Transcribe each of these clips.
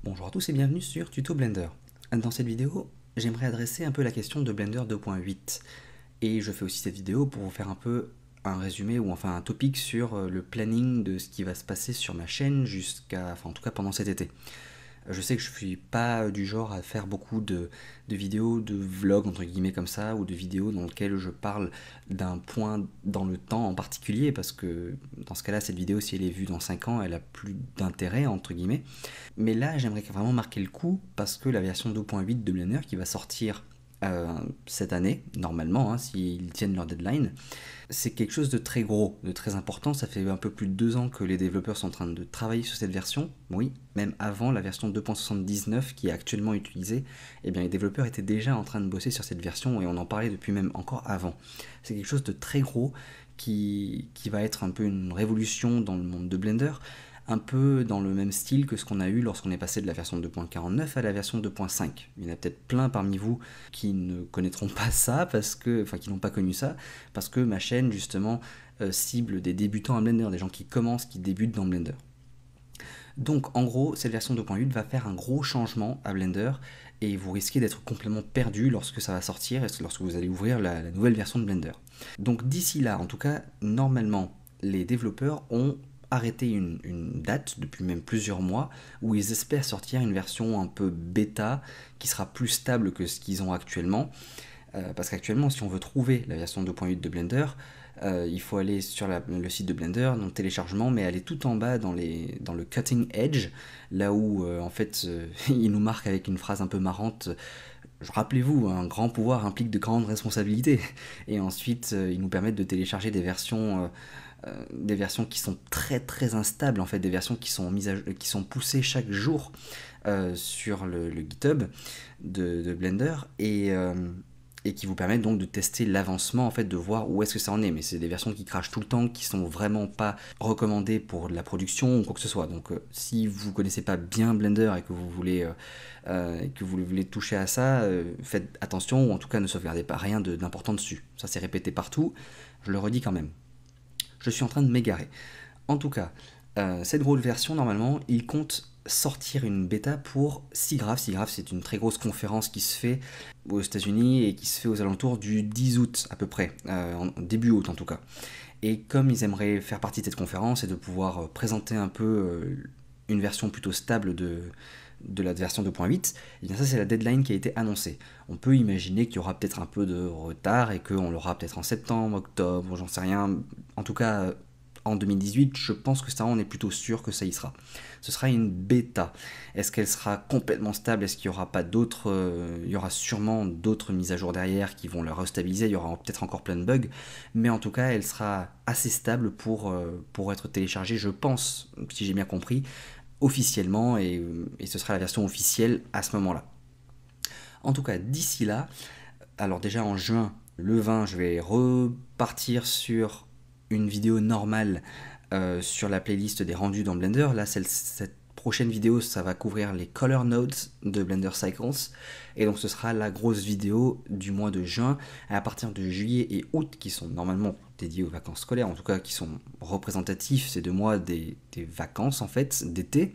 Bonjour à tous et bienvenue sur Tuto Blender. Dans cette vidéo, j'aimerais adresser un peu la question de Blender 2.8 et je fais aussi cette vidéo pour vous faire un peu un résumé ou enfin un topic sur le planning de ce qui va se passer sur ma chaîne en tout cas pendant cet été. Je sais que je suis pas du genre à faire beaucoup de vidéos, de vlogs entre guillemets comme ça, ou de vidéos dans lesquelles je parle d'un point dans le temps en particulier, parce que dans ce cas-là, cette vidéo, si elle est vue dans 5 ans, elle a plus d'intérêt entre guillemets. Mais là, j'aimerais vraiment marquer le coup, parce que la version 2.8 de Blender qui va sortir cette année, normalement, hein, s'ils tiennent leur deadline, c'est quelque chose de très gros, de très important. Ça fait un peu plus de 2 ans que les développeurs sont en train de travailler sur cette version. Oui, même avant la version 2.79 qui est actuellement utilisée, eh bien les développeurs étaient déjà en train de bosser sur cette version et on en parlait depuis même encore avant. C'est quelque chose de très gros qui va être un peu une révolution dans le monde de Blender, un peu dans le même style que ce qu'on a eu lorsqu'on est passé de la version 2.49 à la version 2.5. Il y en a peut-être plein parmi vous qui ne connaîtront pas ça, qui n'ont pas connu ça, parce que ma chaîne justement cible des débutants à Blender, des gens qui commencent, qui débutent dans Blender. Donc en gros, cette version 2.8 va faire un gros changement à Blender et vous risquez d'être complètement perdu lorsque ça va sortir et lorsque vous allez ouvrir la nouvelle version de Blender. Donc d'ici là, en tout cas, normalement, les développeurs ont arrêté une date depuis même plusieurs mois où ils espèrent sortir une version un peu bêta qui sera plus stable que ce qu'ils ont actuellement. Parce qu'actuellement, si on veut trouver la version 2.8 de Blender, il faut aller sur le site de Blender, donc téléchargement, mais aller tout en bas dans le cutting edge, là où en fait il nous marque avec une phrase un peu marrante. Rappelez-vous, un grand pouvoir implique de grandes responsabilités. Et ensuite, ils nous permettent de télécharger des versions qui sont très très instables, en fait, des versions qui sont poussées chaque jour sur le GitHub de Blender et qui vous permettent donc de tester l'avancement, en fait, de voir où est-ce que ça en est. Mais c'est des versions qui crachent tout le temps, qui sont vraiment pas recommandées pour de la production ou quoi que ce soit. Donc si vous connaissez pas bien Blender et que vous voulez toucher à ça, faites attention, ou en tout cas ne sauvegardez pas rien d'important dessus. Ça c'est répété partout, je le redis quand même. Je suis en train de m'égarer. En tout cas, cette grosse version, normalement, il compte sortir une bêta pour SIGGRAPH. SIGGRAPH, c'est une très grosse conférence qui se fait aux États-Unis et qui se fait aux alentours du 10 août à peu près, début août en tout cas. Et comme ils aimeraient faire partie de cette conférence et de pouvoir présenter un peu une version plutôt stable de la version 2.8, et bien ça c'est la deadline qui a été annoncée. On peut imaginer qu'il y aura peut-être un peu de retard et qu'on l'aura peut-être en septembre, octobre, j'en sais rien. En tout cas, en 2018, je pense que ça, on est plutôt sûr que ça y sera. Ce sera une bêta. Est-ce qu'elle sera complètement stable? Est-ce qu'il y aura pas d'autres il y aura sûrement d'autres mises à jour derrière qui vont la restabiliser. Il y aura peut-être encore plein de bugs, mais en tout cas, elle sera assez stable pour être téléchargée, je pense, si j'ai bien compris, officiellement, et ce sera la version officielle à ce moment-là. En tout cas, d'ici là, alors déjà en juin, le 20, je vais repartir sur une vidéo normale sur la playlist des rendus dans Blender. Là, cette prochaine vidéo, ça va couvrir les color nodes de Blender Cycles. Et donc, ce sera la grosse vidéo du mois de juin. À partir de juillet et août, qui sont normalement dédiés aux vacances scolaires, en tout cas qui sont représentatifs ces 2 mois des vacances en fait, d'été.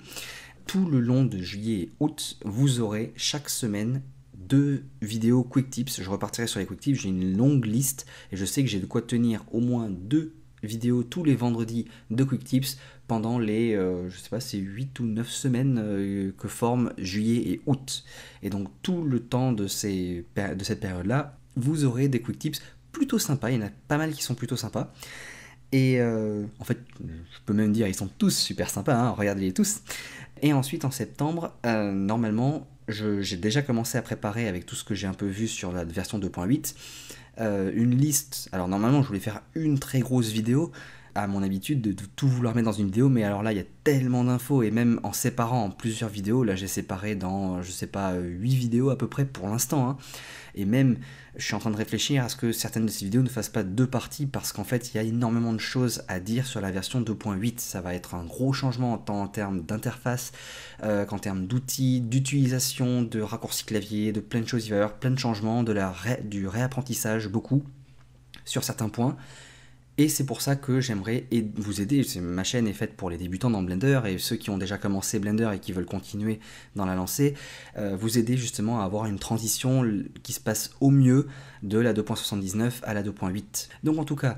Tout le long de juillet et août, vous aurez chaque semaine 2 vidéos quick tips. Je repartirai sur les quick tips, j'ai une longue liste et je sais que j'ai de quoi tenir au moins 2 vidéos tous les vendredis de quick tips pendant les, je sais pas, c'est 8 ou 9 semaines que forment juillet et août. Et donc tout le temps de cette période-là, vous aurez des quick tips plutôt sympas, il y en a pas mal qui sont plutôt sympas. Et en fait, je peux même dire, ils sont tous super sympas, hein, regardez-les tous. Et ensuite, en septembre, normalement, j'ai déjà commencé à préparer avec tout ce que j'ai un peu vu sur la version 2.8, une liste. Alors normalement, je voulais faire une très grosse vidéo, à mon habitude de tout vouloir mettre dans une vidéo, mais alors là, il y a tellement d'infos, et même en séparant en plusieurs vidéos, là j'ai séparé dans, je sais pas, 8 vidéos à peu près pour l'instant, hein. Et même, je suis en train de réfléchir à ce que certaines de ces vidéos ne fassent pas 2 parties, parce qu'en fait, il y a énormément de choses à dire sur la version 2.8. Ça va être un gros changement tant en termes d'interface qu'en termes d'outils, d'utilisation, de raccourcis clavier, de plein de choses. Il va y avoir plein de changements, du réapprentissage, beaucoup, sur certains points. Et c'est pour ça que j'aimerais vous aider. Ma chaîne est faite pour les débutants dans Blender et ceux qui ont déjà commencé Blender et qui veulent continuer dans la lancée, vous aider justement à avoir une transition qui se passe au mieux de la 2.79 à la 2.8. Donc en tout cas,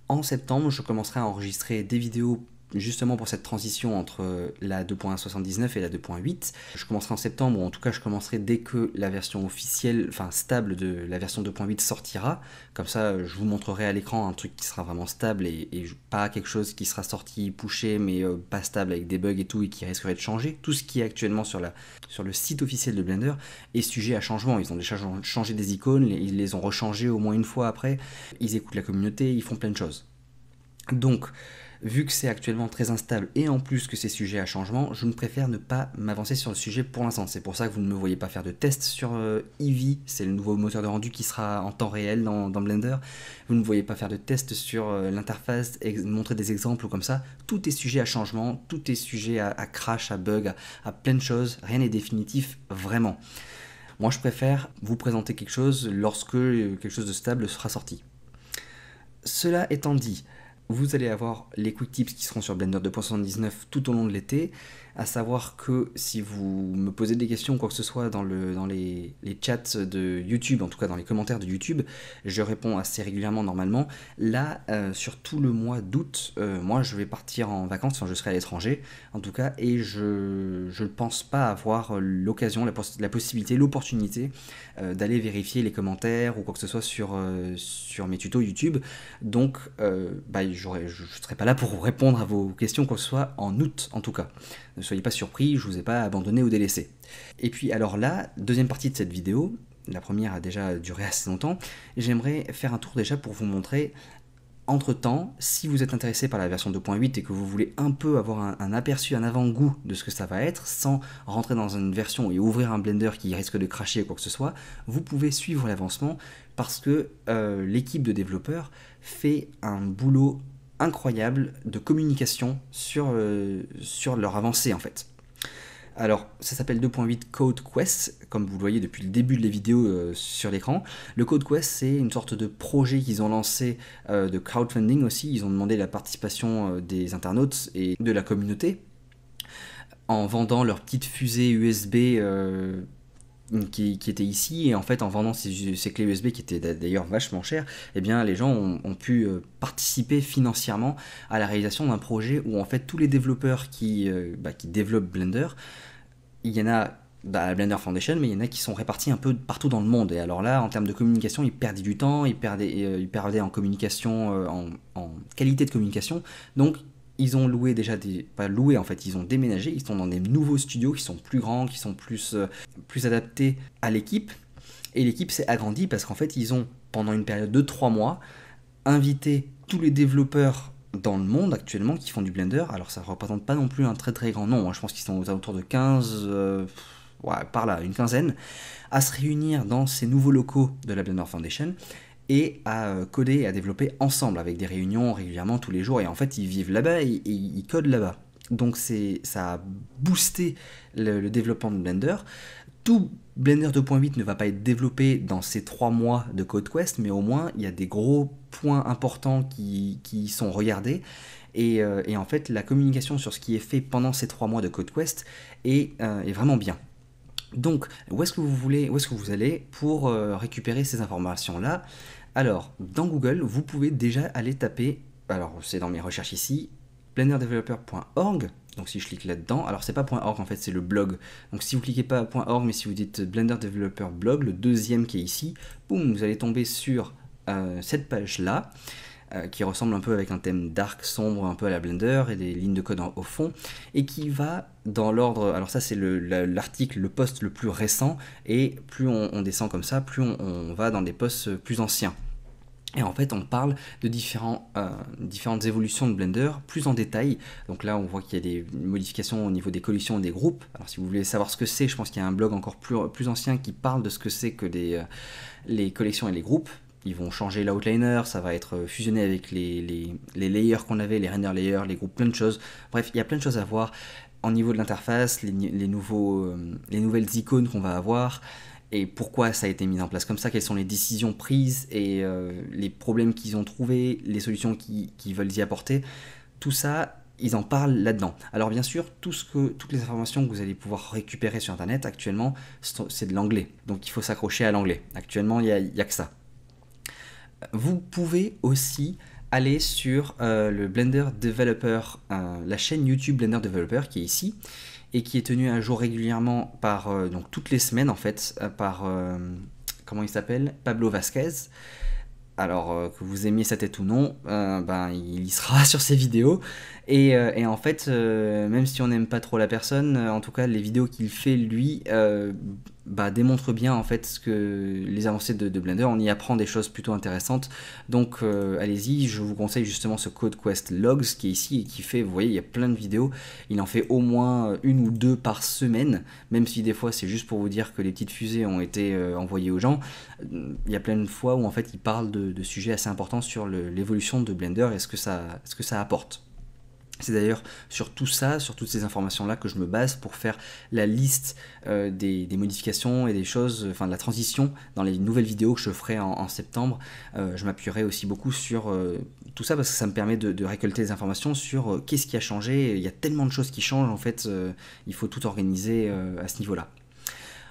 en septembre, je commencerai à enregistrer des vidéos justement pour cette transition entre la 2.79 et la 2.8. Je commencerai en septembre, ou en tout cas je commencerai dès que la version officielle, enfin stable de la version 2.8 sortira. Comme ça, je vous montrerai à l'écran un truc qui sera vraiment stable et pas quelque chose qui sera sorti, pushé, mais pas stable avec des bugs et tout et qui risquerait de changer. Tout ce qui est actuellement sur le site officiel de Blender est sujet à changement. Ils ont déjà changé des icônes, ils les ont rechangées au moins une fois après. Ils écoutent la communauté, ils font plein de choses. Donc, vu que c'est actuellement très instable et en plus que c'est sujet à changement, je ne préfère ne pas m'avancer sur le sujet pour l'instant. C'est pour ça que vous ne me voyez pas faire de test sur Eevee, c'est le nouveau moteur de rendu qui sera en temps réel dans Blender. Vous ne me voyez pas faire de test sur l'interface, montrer des exemples comme ça. Tout est sujet à changement, tout est sujet à crash, à bug, à plein de choses. Rien n'est définitif, vraiment. Moi, je préfère vous présenter quelque chose lorsque quelque chose de stable sera sorti. Cela étant dit, vous allez avoir les quick tips qui seront sur Blender 2.79 tout au long de l'été, à savoir que si vous me posez des questions ou quoi que ce soit dans les chats de YouTube, en tout cas dans les commentaires de YouTube, je réponds assez régulièrement normalement. Là, sur tout le mois d'août, moi je vais partir en vacances, enfin je serai à l'étranger en tout cas, et je ne pense pas avoir l'occasion, la possibilité, l'opportunité d'aller vérifier les commentaires ou quoi que ce soit sur mes tutos YouTube. Donc je ne serai pas là pour vous répondre à vos questions quoi que ce soit en août en tout cas. Ne soyez pas surpris, je ne vous ai pas abandonné ou délaissé. Et puis alors là, deuxième partie de cette vidéo, la première a déjà duré assez longtemps, j'aimerais faire un tour déjà pour vous montrer, entre-temps, si vous êtes intéressé par la version 2.8 et que vous voulez un peu avoir un aperçu, un avant-goût de ce que ça va être, sans rentrer dans une version et ouvrir un Blender qui risque de crasher ou quoi que ce soit, vous pouvez suivre l'avancement parce que l'équipe de développeurs fait un boulot incroyable de communication sur leur avancée en fait. Alors, ça s'appelle 2.8 Code Quest, comme vous le voyez depuis le début de la vidéo sur l'écran. Le Code Quest, c'est une sorte de projet qu'ils ont lancé de crowdfunding aussi. Ils ont demandé la participation des internautes et de la communauté en vendant leur petite fusée USB qui était ici, et en fait en vendant ces clés USB qui étaient d'ailleurs vachement chères, eh bien les gens ont pu participer financièrement à la réalisation d'un projet où en fait tous les développeurs qui développent Blender, il y en a à Blender Foundation, mais il y en a qui sont répartis un peu partout dans le monde. Et alors là, en termes de communication, ils perdaient du temps, ils perdaient en communication, en qualité de communication. Donc ils ont loué déjà pas loué en fait, ils ont déménagé, ils sont dans des nouveaux studios qui sont plus grands, qui sont plus adaptés à l'équipe. Et l'équipe s'est agrandie parce qu'en fait, ils ont, pendant une période de 3 mois, invité tous les développeurs dans le monde actuellement qui font du Blender. Alors ça ne représente pas non plus un très très grand nombre, je pense qu'ils sont aux alentours de 15, par là, une quinzaine, à se réunir dans ces nouveaux locaux de la Blender Foundation et à coder et à développer ensemble avec des réunions régulièrement tous les jours. Et en fait, ils vivent là-bas et ils codent là-bas. Donc ça a boosté le développement de Blender. Tout Blender 2.8 ne va pas être développé dans ces 3 mois de Code Quest, mais au moins il y a des gros points importants qui sont regardés. Et en fait, la communication sur ce qui est fait pendant ces 3 mois de Code Quest est vraiment bien. Donc, où est-ce que vous allez pour récupérer ces informations-là? Alors, dans Google, vous pouvez déjà aller taper, alors c'est dans mes recherches ici, blenderdeveloper.org. Donc si je clique là-dedans, alors c'est pas .org en fait, c'est le blog. Donc si vous cliquez pas .org, mais si vous dites Blender Developer Blog, le deuxième qui est ici, boum, vous allez tomber sur cette page-là, qui ressemble un peu avec un thème dark, sombre, un peu à la Blender, et des lignes de code au fond, et qui va dans l'ordre, alors ça c'est l'article, le post le plus récent, et plus on descend comme ça, plus on va dans des posts plus anciens. Et en fait, on parle de différentes évolutions de Blender, plus en détail. Donc là, on voit qu'il y a des modifications au niveau des collections et des groupes. Alors si vous voulez savoir ce que c'est, je pense qu'il y a un blog encore plus ancien qui parle de ce que c'est que les collections et les groupes. Ils vont changer l'outliner, ça va être fusionné avec les layers qu'on avait, les render layers, les groupes, plein de choses. Bref, il y a plein de choses à voir. Au niveau de l'interface, les nouvelles icônes qu'on va avoir. et pourquoi ça a été mis en place comme ça, quelles sont les décisions prises et les problèmes qu'ils ont trouvés, les solutions qu'ils veulent y apporter. Tout ça, ils en parlent là-dedans. Alors bien sûr, toutes les informations que vous allez pouvoir récupérer sur Internet actuellement, c'est de l'anglais. Donc il faut s'accrocher à l'anglais. Actuellement, il y a que ça. Vous pouvez aussi aller sur le Blender Developer, la chaîne YouTube Blender Developer qui est ici et qui est tenue à jour régulièrement par, donc toutes les semaines en fait, par, comment il s'appelle, Pablo Vasquez. Alors que vous aimiez sa tête ou non, ben, il y sera sur ses vidéos. Et en fait, même si on n'aime pas trop la personne, en tout cas les vidéos qu'il fait lui bah, démontrent bien en fait les avancées de Blender. On y apprend des choses plutôt intéressantes. Donc allez-y, je vous conseille justement ce Code Quest Logs qui est ici et qui fait, vous voyez, il y a plein de vidéos. Il en fait au moins une ou deux par semaine, même si des fois c'est juste pour vous dire que les petites fusées ont été envoyées aux gens. Il y a plein de fois où en fait il parle de sujets assez importants sur l'évolution de Blender et ce que ça apporte. C'est d'ailleurs sur tout ça, sur toutes ces informations-là que je me base pour faire la liste des modifications et des choses, enfin de la transition dans les nouvelles vidéos que je ferai en septembre. Je m'appuierai aussi beaucoup sur tout ça parce que ça me permet de récolter des informations sur qu'est-ce qui a changé. Il y a tellement de choses qui changent en fait, il faut tout organiser à ce niveau-là.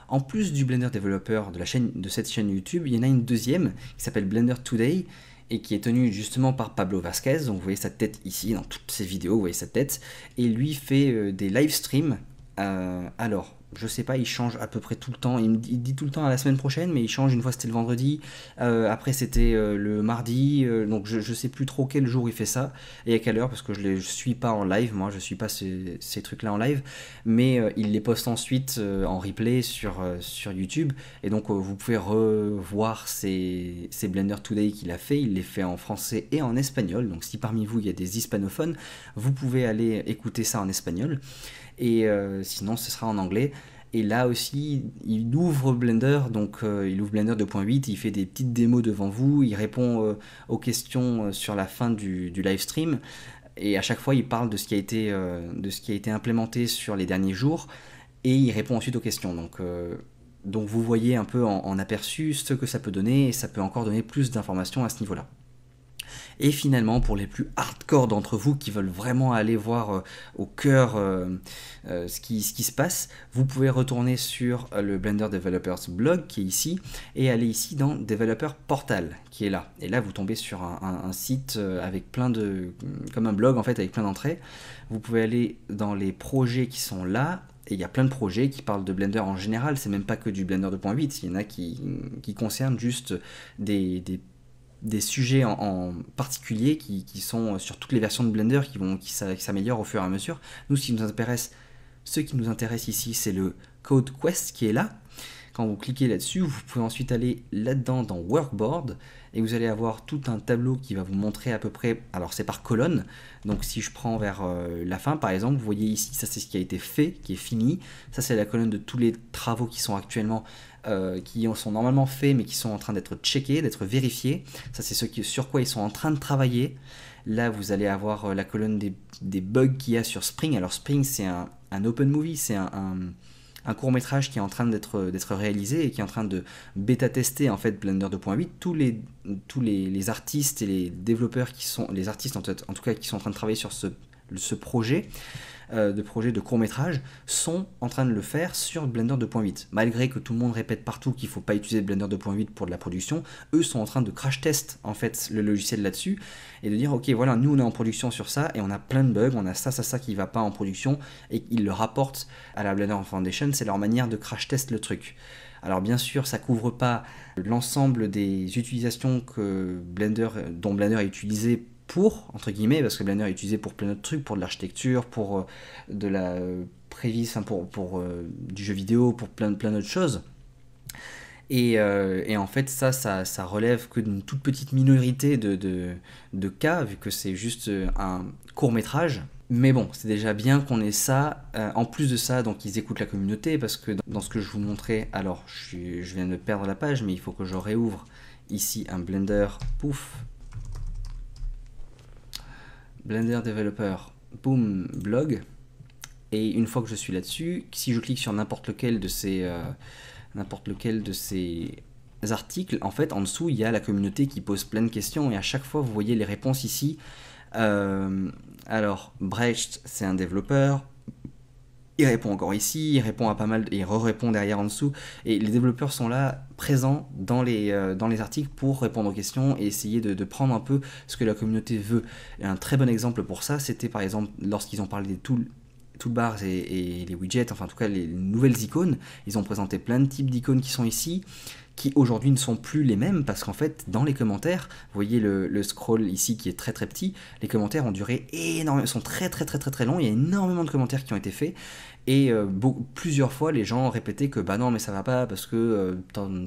En plus du Blender Developer de cette chaîne YouTube, il y en a une deuxième qui s'appelle Blender Today et qui est tenue justement par Pablo Vasquez. Donc vous voyez sa tête ici dans toutes ses vidéos, vous voyez sa tête. Et lui fait des live streams. Alors, je sais pas, il change à peu près tout le temps. Il dit tout le temps à la semaine prochaine, mais il change. Une fois c'était le vendredi, après c'était le mardi. Donc je sais plus trop quel jour il fait ça et à quelle heure parce que je suis pas en live. Moi, je suis pas ces trucs-là en live, mais il les poste ensuite en replay sur YouTube. Et donc vous pouvez revoir ces Blender Today qu'il a fait. Il les fait en français et en espagnol. Donc si parmi vous il y a des hispanophones, vous pouvez aller écouter ça en espagnol. Et sinon ce sera en anglais. Et là aussi, il ouvre Blender, donc il ouvre Blender 2.8, il fait des petites démos devant vous, il répond aux questions sur la fin du live stream, et à chaque fois il parle de ce qui a été implémenté sur les derniers jours, et il répond ensuite aux questions. Donc vous voyez un peu en aperçu ce que ça peut donner, et ça peut encore donner plus d'informations à ce niveau-là. Et finalement, pour les plus hardcore d'entre vous qui veulent vraiment aller voir au cœur ce qui se passe, vous pouvez retourner sur le Blender Developers blog qui est ici et aller ici dans Developer Portal qui est là. Et là, vous tombez sur un site avec comme un blog en fait avec plein d'entrées. Vous pouvez aller dans les projets qui sont là. Et il y a plein de projets qui parlent de Blender en général, c'est même pas que du Blender 2.8, il y en a qui concernent juste des sujets en particulier qui sont sur toutes les versions de Blender qui s'améliorent au fur et à mesure. Nous, ce qui nous intéresse ici, c'est le Code Quest qui est là. Quand vous cliquez là-dessus, vous pouvez ensuite aller là-dedans dans Workboard et vous allez avoir tout un tableau qui va vous montrer à peu près, alors c'est par colonne, donc si je prends vers la fin par exemple, vous voyez ici, ça c'est ce qui a été fait, qui est fini, ça c'est la colonne de tous les travaux qui sont actuellement qui sont normalement faits mais qui sont en train d'être checkés, d'être vérifiés. Ça c'est sur quoi ils sont en train de travailler. Là vous allez avoir la colonne des bugs qu'il y a sur Spring. Alors Spring c'est un open movie, c'est un court métrage qui est en train d'être réalisé et qui est en train de bêta-tester en fait Blender 2.8. Tous les artistes et les développeurs les artistes en tout cas qui sont en train de travailler sur ce projet de court métrage sont en train de le faire sur Blender 2.8. Malgré que tout le monde répète partout qu'il ne faut pas utiliser Blender 2.8 pour de la production, eux sont en train de crash test en fait le logiciel là-dessus et de dire ok voilà, nous on est en production sur ça et on a plein de bugs, on a ça qui va pas en production et ils le rapportent à la Blender Foundation. C'est leur manière de crash test le truc. Alors bien sûr, ça couvre pas l'ensemble des utilisations dont Blender est utilisé pour, entre guillemets, parce que Blender est utilisé pour plein d'autres trucs, pour de l'architecture, pour de la prévise, pour du jeu vidéo, pour plein d'autres choses. Et en fait, ça relève que d'une toute petite minorité de cas, vu que c'est juste un court métrage. Mais bon, c'est déjà bien qu'on ait ça. En plus de ça, donc ils écoutent la communauté, parce que dans ce que je vous montrais, alors je viens de perdre la page, mais il faut que je réouvre ici un Blender, pouf, Blender Developer, boom, blog. Et une fois que je suis là-dessus, si je clique sur n'importe lequel de ces n'importe lequel de ces articles, en fait, en dessous, il y a la communauté qui pose plein de questions et à chaque fois, vous voyez les réponses ici. Alors, Brecht, c'est un développeur. Il répond encore ici, il répond à pas mal, il re-répond derrière en dessous. Et les développeurs sont là, présents dans les articles pour répondre aux questions et essayer de prendre un peu ce que la communauté veut. Et un très bon exemple pour ça, c'était par exemple lorsqu'ils ont parlé des toolbars et les widgets, enfin en tout cas les nouvelles icônes. Ils ont présenté plein de types d'icônes qui sont ici, qui aujourd'hui ne sont plus les mêmes parce qu'en fait dans les commentaires, vous voyez le scroll ici qui est très très petit, les commentaires ont duré énormément, sont très longs, il y a énormément de commentaires qui ont été faits et plusieurs fois les gens ont répété que bah non mais ça va pas parce que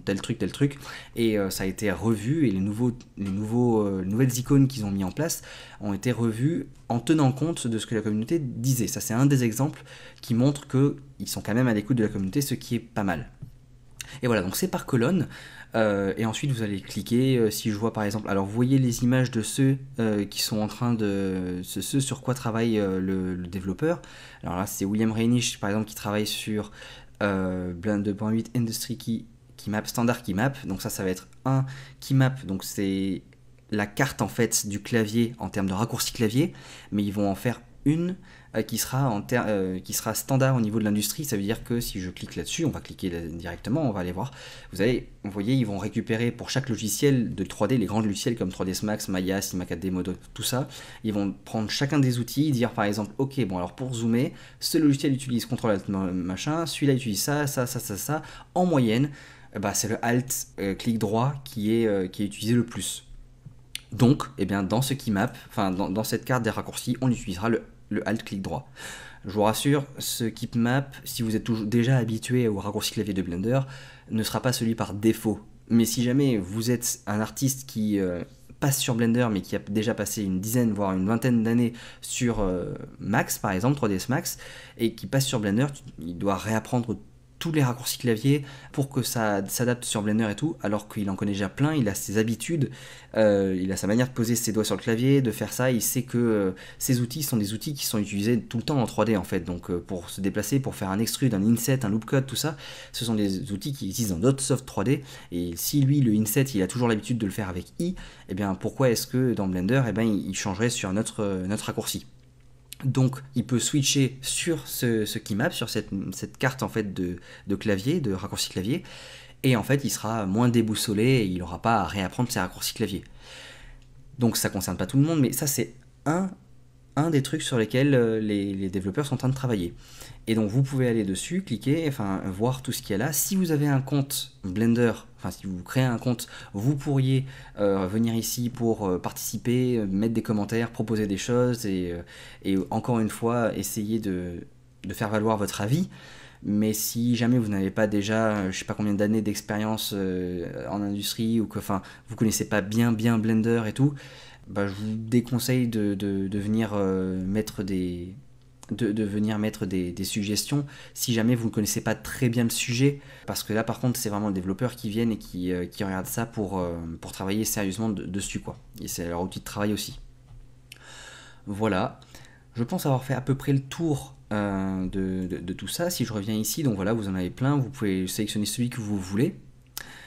tel truc et ça a été revu et les nouvelles icônes qu'ils ont mis en place ont été revues en tenant compte de ce que la communauté disait. Ça c'est un des exemples qui montre qu'ils sont quand même à l'écoute de la communauté, ce qui est pas mal. Et voilà, donc c'est par colonne. Et ensuite, vous allez cliquer. Si je vois par exemple, alors vous voyez les images de ceux qui sont en train de. Ce sur quoi travaille le développeur. Alors là, c'est William Reinisch, par exemple, qui travaille sur Blend 2.8 Industry Keymap, Standard Keymap. Donc ça va être un Keymap. Donc c'est la carte en fait du clavier en termes de raccourci clavier. Mais ils vont en faire une qui sera standard au niveau de l'industrie. Ça veut dire que si je clique là-dessus, on va cliquer directement, on va aller voir. Vous voyez, ils vont récupérer pour chaque logiciel de 3D, les grands logiciels comme 3ds Max, Maya, Cinema 4D, Modo, tout ça. Ils vont prendre chacun des outils, dire par exemple, ok, bon alors pour zoomer, ce logiciel utilise Ctrl Alt machin, celui-là utilise ça. En moyenne, bah, c'est le Alt clic droit qui est utilisé le plus. Donc, eh bien, dans ce keymap, enfin dans cette carte des raccourcis, on utilisera le Alt clic droit. Je vous rassure, ce keymap, si vous êtes déjà habitué au raccourci clavier de Blender, ne sera pas celui par défaut. Mais si jamais vous êtes un artiste qui passe sur Blender, mais qui a déjà passé une dizaine, voire une vingtaine d'années sur Max, par exemple, 3ds Max, et qui passe sur Blender, il doit réapprendre tous les raccourcis clavier pour que ça s'adapte sur Blender et tout, alors qu'il en connaît déjà plein, il a ses habitudes, il a sa manière de poser ses doigts sur le clavier, de faire ça, il sait que ces outils sont des outils qui sont utilisés tout le temps en 3D en fait, donc pour se déplacer, pour faire un extrude, un inset, un loop cut, tout ça, ce sont des outils qui existent dans d'autres soft 3D, et si lui, le inset, il a toujours l'habitude de le faire avec I, et bien pourquoi est-ce que dans Blender, il changerait sur notre raccourci? Donc il peut switcher sur ce keymap, sur cette carte en fait de clavier, de raccourci clavier, et en fait il sera moins déboussolé et il n'aura pas à réapprendre ses raccourcis clavier. Donc ça ne concerne pas tout le monde, mais ça c'est un des trucs sur lesquels les développeurs sont en train de travailler. Et donc vous pouvez aller dessus, cliquer, enfin voir tout ce qu'il y a là. Si vous avez un compte Blender, enfin si vous créez un compte, vous pourriez venir ici pour participer, mettre des commentaires, proposer des choses et encore une fois essayer de faire valoir votre avis. Mais si jamais vous n'avez pas déjà, je sais pas combien d'années d'expérience en industrie ou que, enfin, vous connaissez pas bien Blender et tout, bah, je vous déconseille de venir mettre des suggestions si jamais vous ne connaissez pas très bien le sujet, parce que là par contre c'est vraiment les développeurs qui viennent et qui regardent ça pour travailler sérieusement dessus quoi. Et c'est leur outil de travail aussi. Voilà, je pense avoir fait à peu près le tour de tout ça. Si je reviens ici, donc voilà, vous en avez plein, vous pouvez sélectionner celui que vous voulez.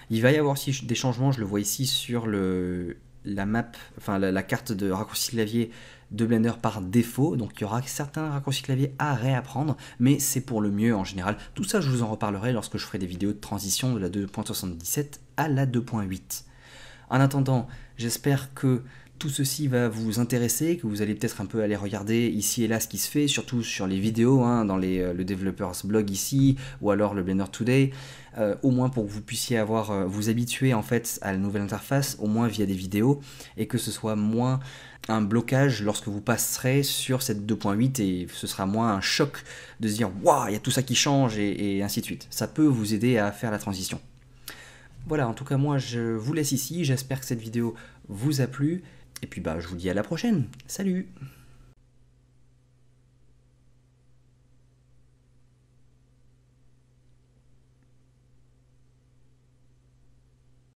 Il va y avoir aussi des changements, je le vois ici sur la map, enfin la carte de raccourci clavier de Blender par défaut, donc il y aura certains raccourcis clavier à réapprendre, mais c'est pour le mieux en général. Tout ça je vous en reparlerai lorsque je ferai des vidéos de transition de la 2.77 à la 2.8. En attendant, j'espère que tout ceci va vous intéresser, que vous allez peut-être un peu aller regarder ici et là ce qui se fait, surtout sur les vidéos, hein, dans le Developers Blog ici, ou alors le Blender Today, au moins pour que vous puissiez vous habituer en fait à la nouvelle interface, au moins via des vidéos, et que ce soit moins un blocage lorsque vous passerez sur cette 2.8 et ce sera moins un choc de se dire « Waouh, il y a tout ça qui change » et ainsi de suite. Ça peut vous aider à faire la transition. Voilà, en tout cas moi je vous laisse ici, j'espère que cette vidéo vous a plu, et puis bah je vous dis à la prochaine, salut!